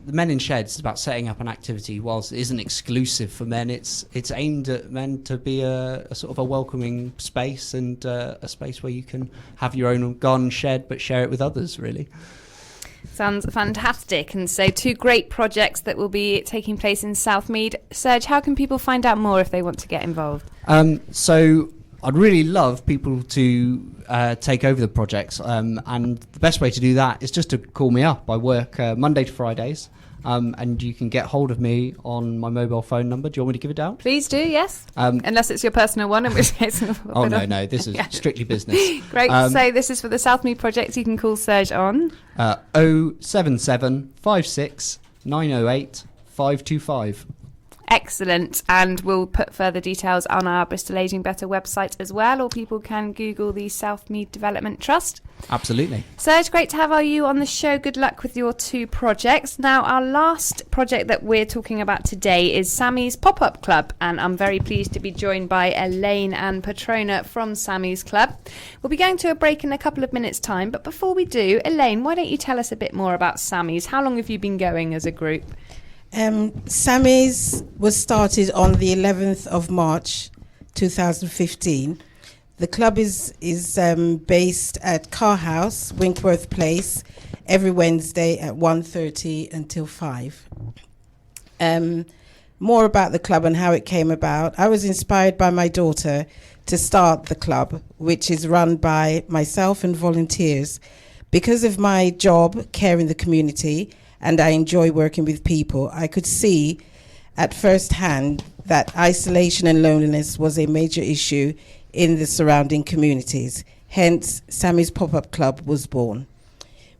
the Men in Sheds is about setting up an activity. Whilst it isn't exclusive for men, it's aimed at men to be a sort of a welcoming space, and a space where you can have your own garden shed but share it with others, really. Sounds fantastic. And so 2 great projects that will be taking place in Southmead. Serge, how can people find out more if they want to get involved? So I'd really love people to take over the projects, and the best way to do that is just to call me up. I work Monday to Fridays, and you can get hold of me on my mobile phone number. Do you want me to give it out? Please do, yes. Unless it's your personal one, in which case... Oh, no, this is strictly business. Great. So this is for the Southmead project. You can call Serge on 077 56 908 525. Excellent. And we'll put further details on our Bristol Aging Better website as well, or people can Google the Southmead Development Trust. Absolutely. Serge, great to have you on the show. Good luck with your 2 projects. Now, our last project that we're talking about today is Sammy's Pop-Up Club, and I'm very pleased to be joined by Elaine and Patrona from Sammy's Club. We'll be going to a break in a couple of minutes' time, but before we do, Elaine, why don't you tell us a bit more about Sammy's? How long have you been going as a group? Sammy's was started on the 11th of March 2015. The club is based at Car House, Winkworth Place, every Wednesday at 1:30 until 5. More about the club and how it came about. I was inspired by my daughter to start the club, which is run by myself and volunteers. Because of my job, caring the community, and I enjoy working with people, I could see at first hand that isolation and loneliness was a major issue in the surrounding communities. Hence, Sammy's Pop-Up Club was born.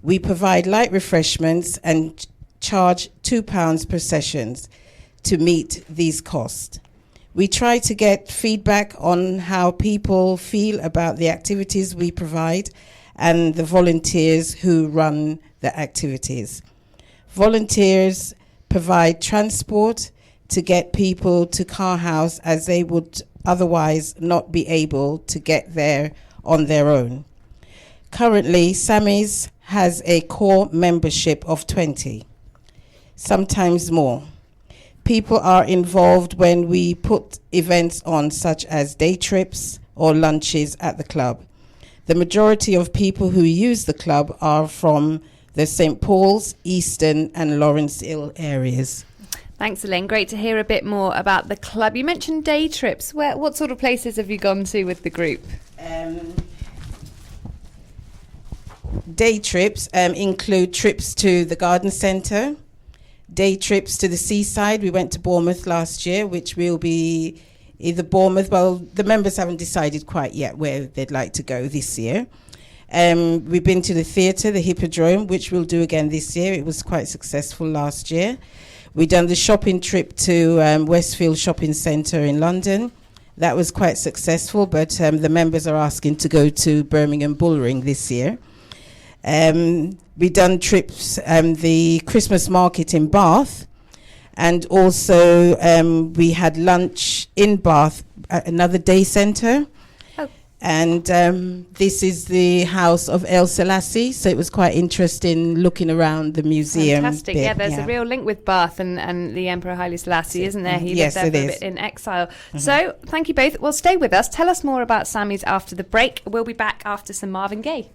We provide light refreshments and charge £2 per session to meet these costs. We try to get feedback on how people feel about the activities we provide and the volunteers who run the activities. Volunteers provide transport to get people to Car House, as they would otherwise not be able to get there on their own. Currently, Sammy's has a core membership of 20, sometimes more. People are involved when we put events on, such as day trips or lunches at the club. The majority of people who use the club are from the St. Paul's, Easton and Lawrence Hill areas. Thanks, Elaine. Great to hear a bit more about the club. You mentioned day trips. What sort of places have you gone to with the group? Day trips include trips to the garden centre, day trips to the seaside. We went to Bournemouth last year, which will be either Bournemouth, well, the members haven't decided quite yet where they'd like to go this year. We've been to the theatre, the Hippodrome, which we'll do again this year. It was quite successful last year. We've done the shopping trip to Westfield Shopping Centre in London, That was quite successful, but the members are asking to go to Birmingham Bullring this year. We done trips, the Christmas market in Bath, and also we had lunch in Bath at another day centre. And this is the house of El Selassie, so it was quite interesting looking around the museum. Fantastic, bit. yeah, there's a real link with Bath and the Emperor Haile Selassie, isn't there? He Yes, lived there it for a is. bit in exile. So, thank you both. Well, stay with us. Tell us more about Sammy's after the break. We'll be back after some Marvin Gaye.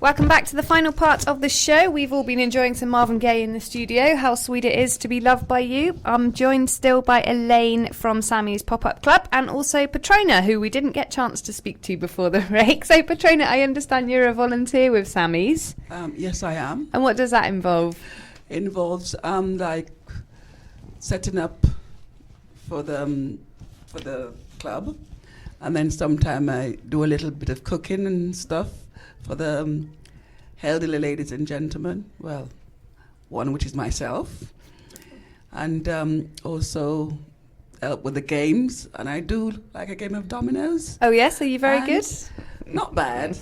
Welcome back to the final part of the show. We've all been enjoying some Marvin Gaye in the studio. How sweet it is to be loved by you. I'm joined still by Elaine from Sammy's Pop-Up Club and also Petrona, who we didn't get a chance to speak to before the break. So, Petrona, I understand you're a volunteer with Sammy's. Yes, I am. And what does that involve? Involves like setting up for the club, and then sometime I do a little bit of cooking and stuff for the elderly ladies and gentlemen. Well, one which is myself, and also help with the games. And I do like a game of dominoes. Oh yes, are you very good? Not bad.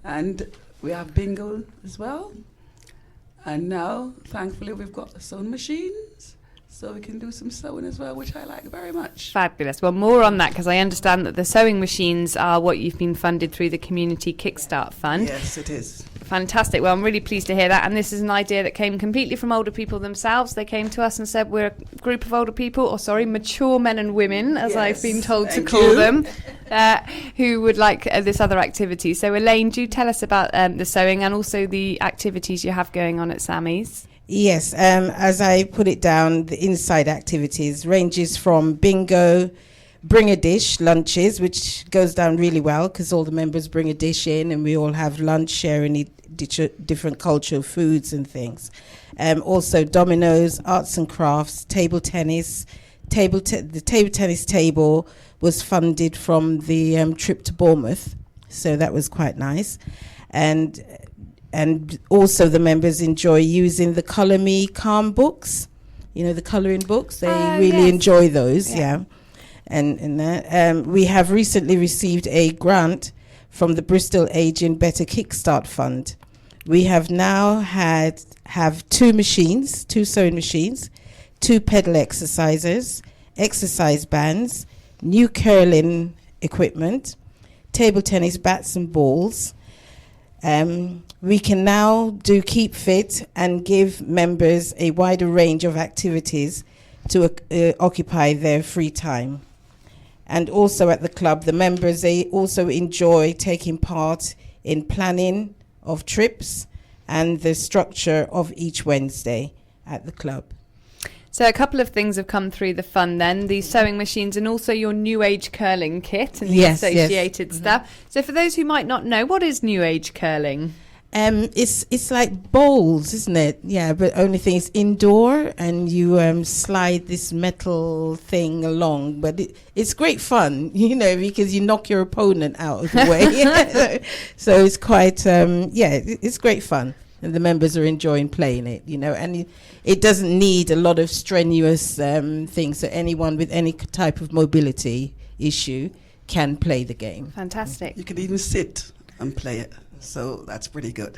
And we have bingo as well. And now, thankfully, we've got sewing machines, so we can do some sewing as well, which I like very much. Fabulous. Well, more on that, because I understand that the sewing machines are what you've been funded through the Community Kickstart Fund. Yes, it is. Fantastic. Well, I'm really pleased to hear that. And this is an idea that came completely from older people themselves. They came to us and said, we're a group of older people, mature men and women, as I've been told to call them, who would like this other activity. So, Elaine, do tell us about the sewing and also the activities you have going on at Sammy's. Yes, as I put it down, the inside activities ranges from bingo, bring a dish, lunches, which goes down really well because all the members bring a dish in and we all have lunch, sharing different cultural foods and things. Also dominoes, arts and crafts, table tennis. The table tennis table was funded from the trip to Bournemouth, so that was quite nice. And also the members enjoy using the Colour Me Calm books, the colouring books. They really enjoy those, yeah. And that we have recently received a grant from the Bristol Aging Better Kickstart Fund. We have now have two sewing machines, 2 pedal exercisers, exercise bands, new curling equipment, table tennis bats and balls. We can now do Keep Fit and give members a wider range of activities to occupy their free time. And also at the club, the members, they also enjoy taking part in planning of trips and the structure of each Wednesday at the club. So a couple of things have come through the fund then, the sewing machines and also your New Age curling kit and the associated stuff. So for those who might not know, what is New Age curling? It's like bowls, isn't it? Yeah, but only thing is indoor and you slide this metal thing along. But it's great fun, because you knock your opponent out of the way. So it's quite, it's great fun. And the members are enjoying playing it, and it doesn't need a lot of strenuous things. So anyone with any type of mobility issue can play the game. Fantastic. You can even sit and play it. So that's pretty good.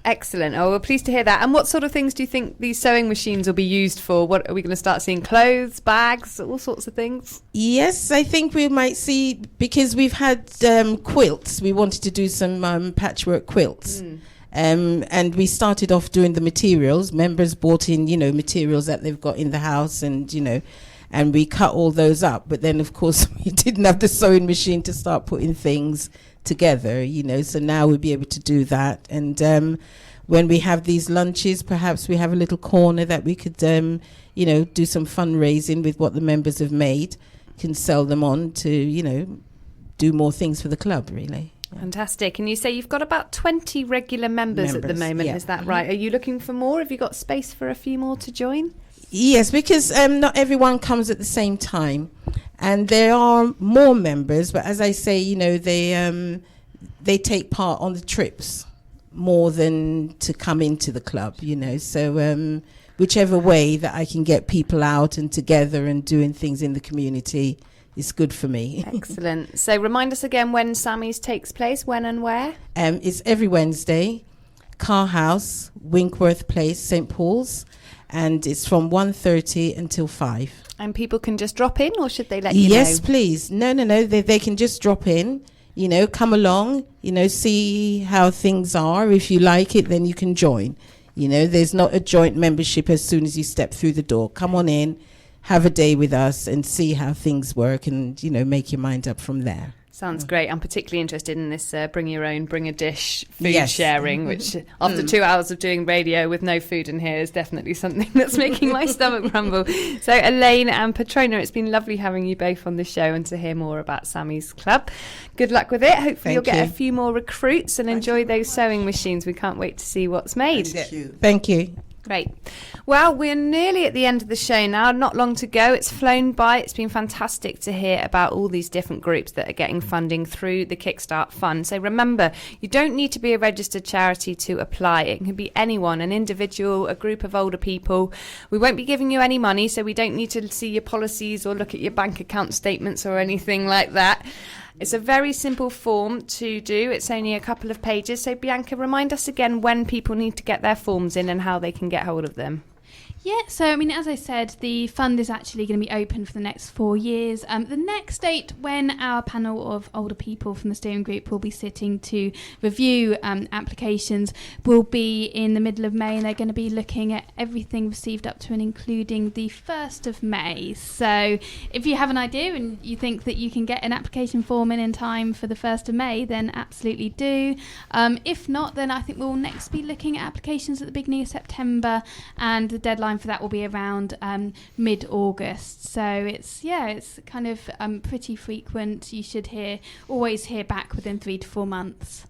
Excellent. Oh, we're pleased to hear that. And what sort of things do you think these sewing machines will be used for? What are we going to start seeing? Clothes, bags, all sorts of things? Yes, I think we might see, because we've had quilts. We wanted to do some patchwork quilts. And we started off doing the materials. Members bought in, materials that they've got in the house and we cut all those up. But then, of course, we didn't have the sewing machine to start putting things together, so now we'll be able to do that. And when we have these lunches, perhaps we have a little corner that we could, do some fundraising with what the members have made, can sell them on to, do more things for the club, really. Fantastic. And you say you've got about 20 regular members at the moment, is that right? Are you looking for more? Have you got space for a few more to join? Yes, because not everyone comes at the same time. And there are more members, but as I say, they take part on the trips more than to come into the club, So whichever way that I can get people out and together and doing things in the community it's good for me. Excellent. So remind us again when Sammy's takes place, when and where? It's every Wednesday, Car House, Winkworth Place, St. Paul's, and it's from 1:30 until 5. And people can just drop in, or should they let you know? Yes, please. No. They can just drop in, come along, see how things are. If you like it, then you can join. There's not a joint membership as soon as you step through the door. Come on in, have a day with us and see how things work and, make your mind up from there. Sounds great. I'm particularly interested in this bring your own, bring a dish food sharing, which after 2 hours of doing radio with no food in here is definitely something that's making my stomach rumble. So Elaine and Petrona, it's been lovely having you both on the show and to hear more about Sammy's Club. Good luck with it. Hopefully you'll get a few more recruits and enjoy those sewing machines. We can't wait to see what's made. Thank you. Great. Well, we're nearly at the end of the show now. Not long to go. It's flown by. It's been fantastic to hear about all these different groups that are getting funding through the Kickstart Fund. So remember, you don't need to be a registered charity to apply. It can be anyone, an individual, a group of older people. We won't be giving you any money, so we don't need to see your policies or look at your bank account statements or anything like that. It's a very simple form to do. It's only a couple of pages. So Bianca, remind us again when people need to get their forms in and how they can get hold of them. Yeah, so as I said, the fund is actually going to be open for the next 4 years. The next date when our panel of older people from the steering group will be sitting to review applications will be in the middle of May, and they're going to be looking at everything received up to and including the 1st of May. So if you have an idea and you think that you can get an application form in time for the 1st of May, then absolutely do. If not, then I think we'll next be looking at applications at the beginning of September, and the deadline for that will be around mid-August. So it's kind of pretty frequent. You should always hear back within 3 to 4 months.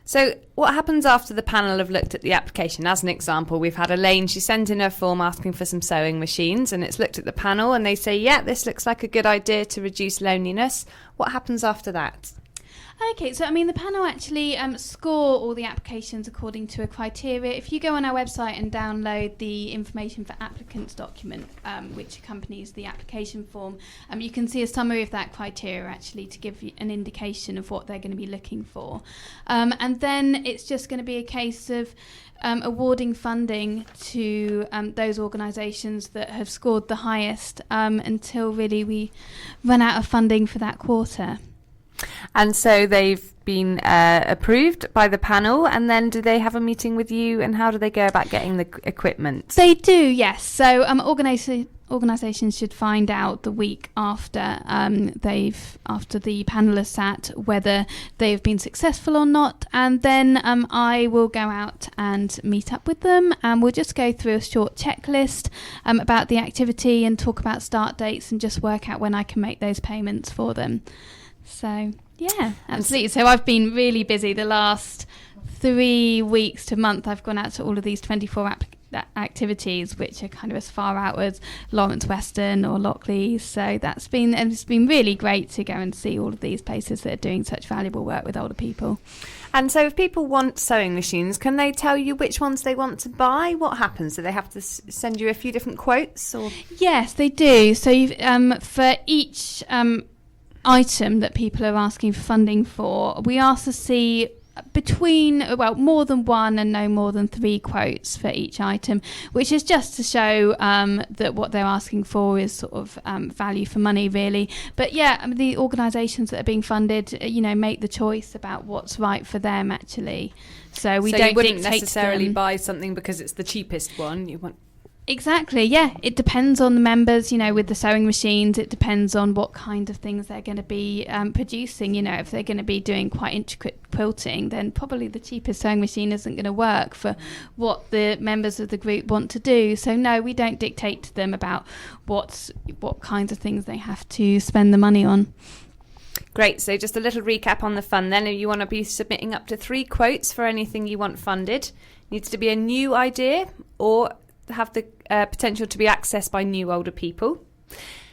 So what happens after the panel have looked at the application? As an example, we've had Elaine, she sent in her form asking for some sewing machines, and it's looked at the panel and they say, yeah, this looks like a good idea to reduce loneliness. What happens after that? Okay, so the panel actually score all the applications according to a criteria. If you go on our website and download the information for applicants document, which accompanies the application form, you can see a summary of that criteria actually to give you an indication of what they're going to be looking for. And then it's just going to be a case of awarding funding to those organisations that have scored the highest until really we run out of funding for that quarter. And so they've been approved by the panel, and then do they have a meeting with you, and how do they go about getting the equipment? They do, yes. So organisations should find out the week after after the panel has sat whether they've been successful or not, and then I will go out and meet up with them, and we'll just go through a short checklist about the activity and talk about start dates and just work out when I can make those payments for them. So, yeah, absolutely. So I've been really busy the last 3 weeks to month. I've gone out to all of these 24 activities, which are kind of as far out as Lawrence Weston or Lockley. So it's been really great to go and see all of these places that are doing such valuable work with older people. And so if people want sewing machines, can they tell you which ones they want to buy? What happens? Do they have to send you a few different quotes? Or? Yes, they do. So for each item that people are asking for funding for, we ask to see more than one and no more than 3 quotes for each item, which is just to show that what they're asking for is sort of value for money, really. But the organisations that are being funded, make the choice about what's right for them, actually. So you wouldn't necessarily buy something because it's the cheapest one. You want. Exactly, yeah. It depends on the members, with the sewing machines. It depends on what kind of things they're going to be producing. If they're going to be doing quite intricate quilting, then probably the cheapest sewing machine isn't going to work for what the members of the group want to do. So no, we don't dictate to them about what kinds of things they have to spend the money on. Great. So just a little recap on the fund then. If you want to be submitting up to 3 quotes for anything you want funded, needs to be a new idea or have the potential to be accessed by new older people.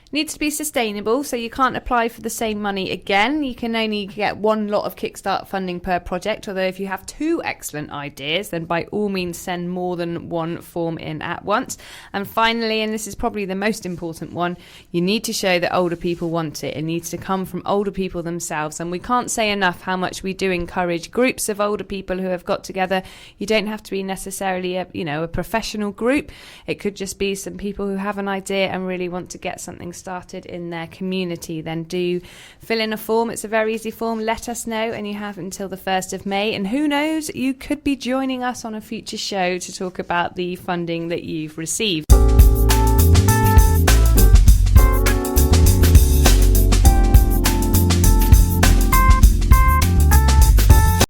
Needs to be sustainable, so you can't apply for the same money again. You can only get one lot of Kickstart funding per project, although if you have 2 excellent ideas, then by all means send more than one form in at once. And finally, and this is probably the most important one, you need to show that older people want it. It needs to come from older people themselves, and we can't say enough how much we do encourage groups of older people who have got together. You don't have to be necessarily a professional group. It could just be some people who have an idea and really want to get something started in their community. Then do fill in a form. It's a very easy form. Let us know, and you have until the 1st of May. And who knows, you could be joining us on a future show to talk about the funding that you've received.